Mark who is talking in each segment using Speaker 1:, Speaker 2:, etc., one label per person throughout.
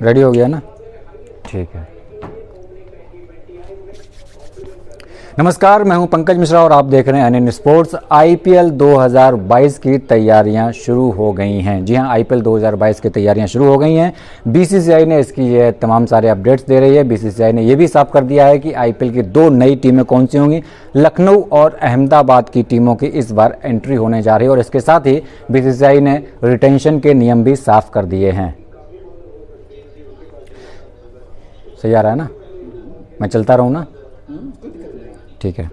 Speaker 1: Ready हो गया ना? ठीक है। नमस्कार, मैं हूं पंकज मिश्रा और आप देख रहे हैं एनएन स्पोर्ट्स। आईपीएल 2022 की तैयारियां शुरू हो गई हैं। जी हां, आईपीएल 2022 की तैयारियां शुरू हो गई हैं। बीसीसीआई ने इसकी ये तमाम सारे अपडेट्स दे रही है। बीसीसीआई ने यह भी साफ कर दिया है कि आईपीएल की 2 नई टीमें कौन सी होंगी। लखनऊ और अहमदाबाद की टीमों की इस बार एंट्री होने जा रही है और इसके साथ ही बीसीसीआई ने रिटेंशन के नियम भी साफ कर दिए हैं। सही आ रहा है ना? मैं चलता रहूं ना? ठीक है।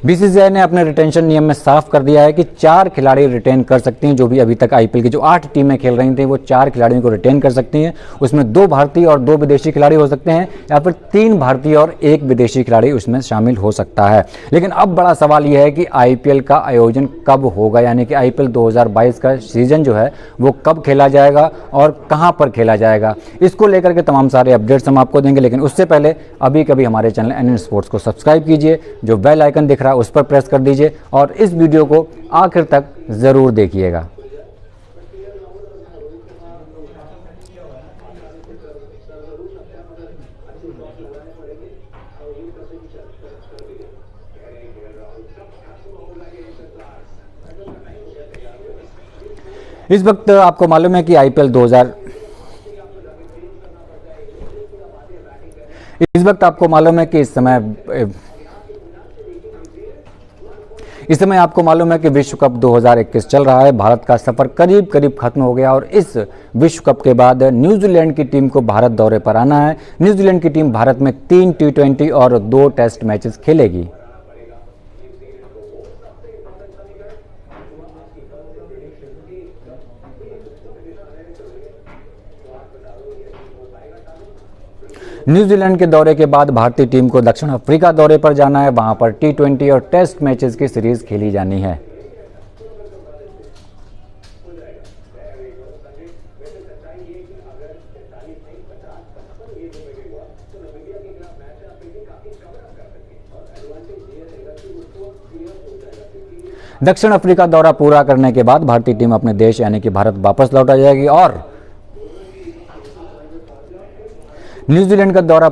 Speaker 1: बीसीसीआई ने अपने रिटेंशन नियम में साफ कर दिया है कि 4 खिलाड़ी रिटेन कर सकती हैं। जो भी अभी तक आईपीएल की जो 8 टीमें खेल रही थी वो 4 खिलाड़ियों को रिटेन कर सकती हैं। उसमें 2 भारतीय और 2 विदेशी खिलाड़ी हो सकते हैं या फिर 3 भारतीय और 1 विदेशी खिलाड़ी उसमें शामिल हो सकता है। लेकिन अब बड़ा सवाल यह है कि आईपीएल का आयोजन कब होगा, यानी कि आईपीएल 2022 का सीजन जो है वो कब खेला जाएगा और कहां पर खेला जाएगा। इसको लेकर के तमाम सारे अपडेट्स हम आपको देंगे। लेकिन उससे पहले अभी कभी हमारे चैनल एनएन स्पोर्ट्स को सब्सक्राइब कीजिए, जो बेल आइकन दिख रहा है उस पर प्रेस कर दीजिए और इस वीडियो को आखिर तक जरूर देखिएगा। इस वक्त आपको मालूम है कि आईपीएल 2000 इस वक्त आपको मालूम है कि इस समय आपको मालूम है कि विश्व कप 2021 चल रहा है। भारत का सफर करीब करीब खत्म हो गया और इस विश्व कप के बाद न्यूजीलैंड की टीम को भारत दौरे पर आना है। न्यूजीलैंड की टीम भारत में 3 टी20 और 2 टेस्ट मैचेस खेलेगी। न्यूजीलैंड के दौरे के बाद भारतीय टीम को दक्षिण अफ्रीका दौरे पर जाना है। वहां पर टी20 और टेस्ट मैचेस की सीरीज खेली जानी है। दक्षिण अफ्रीका दौरा पूरा करने के बाद भारतीय टीम अपने देश यानी कि भारत वापस लौट आ जाएगी और न्यूजीलैंड का दौरा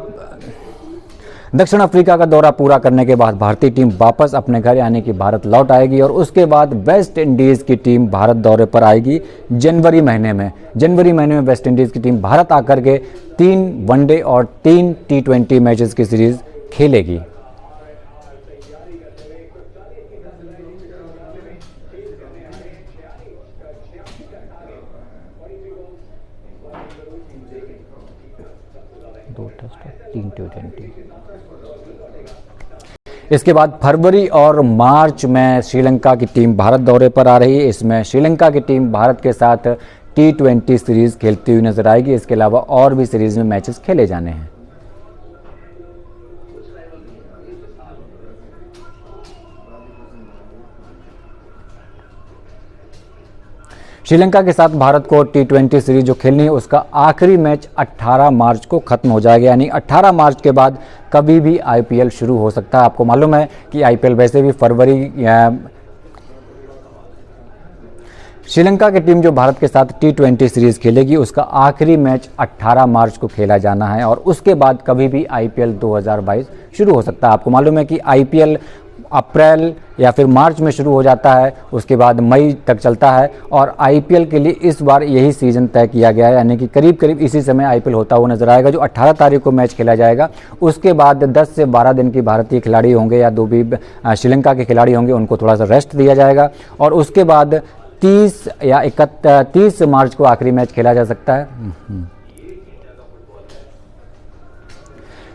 Speaker 1: दक्षिण अफ्रीका का दौरा पूरा करने के बाद भारतीय टीम वापस अपने घर यानी कि भारत लौट आएगी और उसके बाद वेस्ट इंडीज की टीम भारत दौरे पर आएगी जनवरी महीने में वेस्ट इंडीज की टीम भारत आकर के 3 वनडे और 3 टी20 मैचेस की सीरीज खेलेगी। इसके बाद फरवरी और मार्च में श्रीलंका की टीम भारत दौरे पर आ रही है। इसमें श्रीलंका की टीम भारत के साथ टी20 सीरीज खेलती हुई नजर आएगी। इसके अलावा और भी सीरीज में मैचेस खेले जाने हैं। श्रीलंका के साथ भारत को टी20 सीरीज जो खेलनी है उसका आखिरी मैच 18 मार्च को खत्म हो जाएगा, यानी 18 मार्च के बाद कभी भी आईपीएल शुरू हो सकता है। आपको मालूम है कि आईपीएल वैसे भी श्रीलंका की टीम जो भारत के साथ टी20 सीरीज खेलेगी उसका आखिरी मैच 18 मार्च को खेला जाना है और उसके बाद कभी भी आईपीएल 2022 शुरू हो सकता है। आपको मालूम है कि आईपीएल अप्रैल या फिर मार्च में शुरू हो जाता है, उसके बाद मई तक चलता है और आईपीएल के लिए इस बार यही सीजन तय किया गया है, यानी कि करीब करीब इसी समय आईपीएल होता हुआ नजर आएगा। जो 18 तारीख को मैच खेला जाएगा उसके बाद 10 से 12 दिन की भारतीय खिलाड़ी होंगे या 2 भी श्रीलंका के खिलाड़ी होंगे, उनको थोड़ा सा रेस्ट दिया जाएगा और उसके बाद 30 मार्च को आखिरी मैच खेला जा सकता है।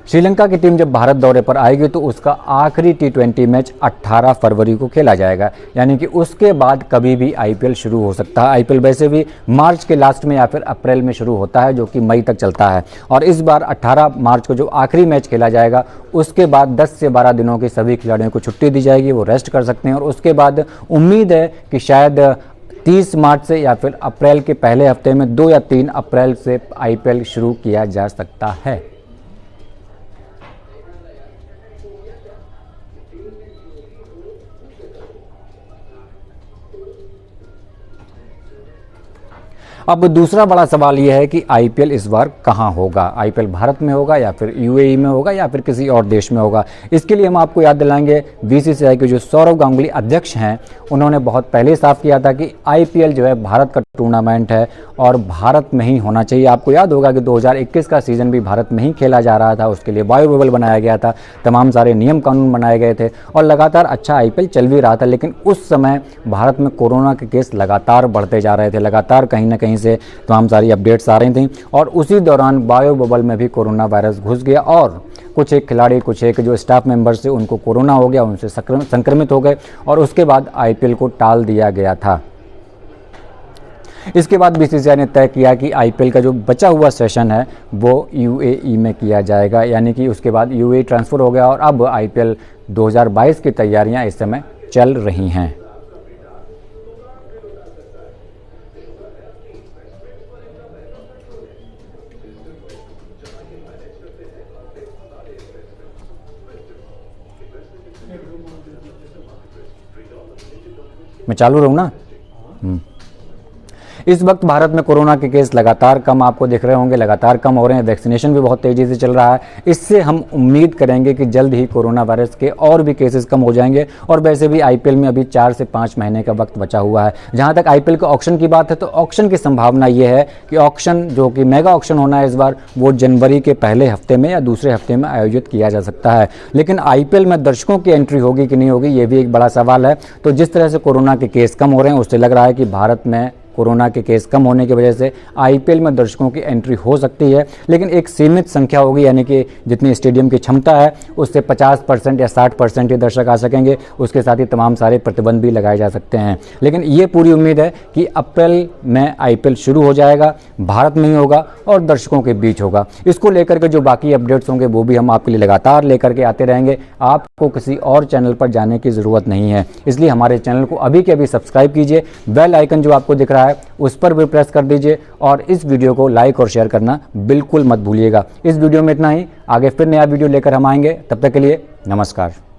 Speaker 1: श्रीलंका की टीम जब भारत दौरे पर आएगी तो उसका आखिरी टी20 मैच 18 फरवरी को खेला जाएगा, यानी कि उसके बाद कभी भी आईपीएल शुरू हो सकता है। आईपीएल वैसे भी मार्च के लास्ट में या फिर अप्रैल में शुरू होता है, जो कि मई तक चलता है और इस बार 18 मार्च को जो आखिरी मैच खेला जाएगा उसके बाद 10 से 12 दिनों की सभी खिलाड़ियों को छुट्टी दी जाएगी, वो रेस्ट कर सकते हैं और उसके बाद उम्मीद है कि शायद 30 मार्च से या फिर अप्रैल के पहले हफ्ते में 2 या 3 अप्रैल से आईपीएल शुरू किया जा सकता है। अब दूसरा बड़ा सवाल यह है कि आईपीएल इस बार कहां होगा। आईपीएल भारत में होगा या फिर यूएई में होगा या फिर किसी और देश में होगा। इसके लिए हम आपको याद दिलाएंगे, बीसीसीआई के जो सौरव गांगुली अध्यक्ष हैं, उन्होंने बहुत पहले साफ किया था कि आईपीएल जो है भारत का टूर्नामेंट है और भारत में ही होना चाहिए। आपको याद होगा कि 2021 का सीजन भी भारत में ही खेला जा रहा था, उसके लिए बायो बबल बनाया गया था, तमाम सारे नियम कानून बनाए गए थे और लगातार अच्छा आईपीएल चल भी रहा था। लेकिन उस समय भारत में कोरोना के केस लगातार बढ़ते जा रहे थे, लगातार कहीं ना कहीं से तमाम सारी अपडेट्स आ रही थी और उसी दौरान बायो बबल में भी कोरोना वायरस घुस गया और कुछ एक खिलाड़ी, कुछ एक जो स्टाफ मेंबर्स थे उनको कोरोना हो गया, उनसे संक्रमित हो गए और उसके बाद आईपीएल को टाल दिया गया था। इसके बाद बीसीसीआई ने तय किया कि आईपीएल का जो बचा हुआ सेशन है वो यूएई में किया जाएगा, यानी कि उसके बाद यूएई ट्रांसफ़र हो गया और अब आईपीएल 2022 की तैयारियां इस समय चल रही हैं। मैं चालू रहूं ना? इस वक्त भारत में कोरोना के केस लगातार कम आपको दिख रहे होंगे, लगातार कम हो रहे हैं, वैक्सीनेशन भी बहुत तेज़ी से चल रहा है। इससे हम उम्मीद करेंगे कि जल्द ही कोरोना वायरस के और भी केसेस कम हो जाएंगे और वैसे भी आईपीएल में अभी 4 से 5 महीने का वक्त बचा हुआ है। जहां तक आईपीएल के ऑक्शन की बात है तो ऑक्शन की संभावना ये है कि ऑक्शन जो कि मेगा ऑक्शन होना है इस बार, वो जनवरी के पहले हफ्ते में या दूसरे हफ्ते में आयोजित किया जा सकता है। लेकिन आईपीएल में दर्शकों की एंट्री होगी कि नहीं होगी, ये भी एक बड़ा सवाल है। तो जिस तरह से कोरोना के केस कम हो रहे हैं उससे लग रहा है कि भारत में कोरोना के केस कम होने की वजह से आईपीएल में दर्शकों की एंट्री हो सकती है, लेकिन एक सीमित संख्या होगी, यानी कि जितनी स्टेडियम की क्षमता है उससे 50% या 60% ही दर्शक आ सकेंगे। उसके साथ ही तमाम सारे प्रतिबंध भी लगाए जा सकते हैं। लेकिन ये पूरी उम्मीद है कि अप्रैल में आईपीएल शुरू हो जाएगा, भारत में ही होगा और दर्शकों के बीच होगा। इसको लेकर के जो बाकी अपडेट्स होंगे वो भी हम आपके लिए लगातार लेकर के आते रहेंगे। आपको किसी और चैनल पर जाने की ज़रूरत नहीं है, इसलिए हमारे चैनल को अभी के अभी सब्सक्राइब कीजिए। बेल आइकन जो आपको दिख रहा है उस पर भी प्रेस कर दीजिए और इस वीडियो को लाइक और शेयर करना बिल्कुल मत भूलिएगा। इस वीडियो में इतना ही, आगे फिर नया वीडियो लेकर हम आएंगे। तब तक के लिए नमस्कार।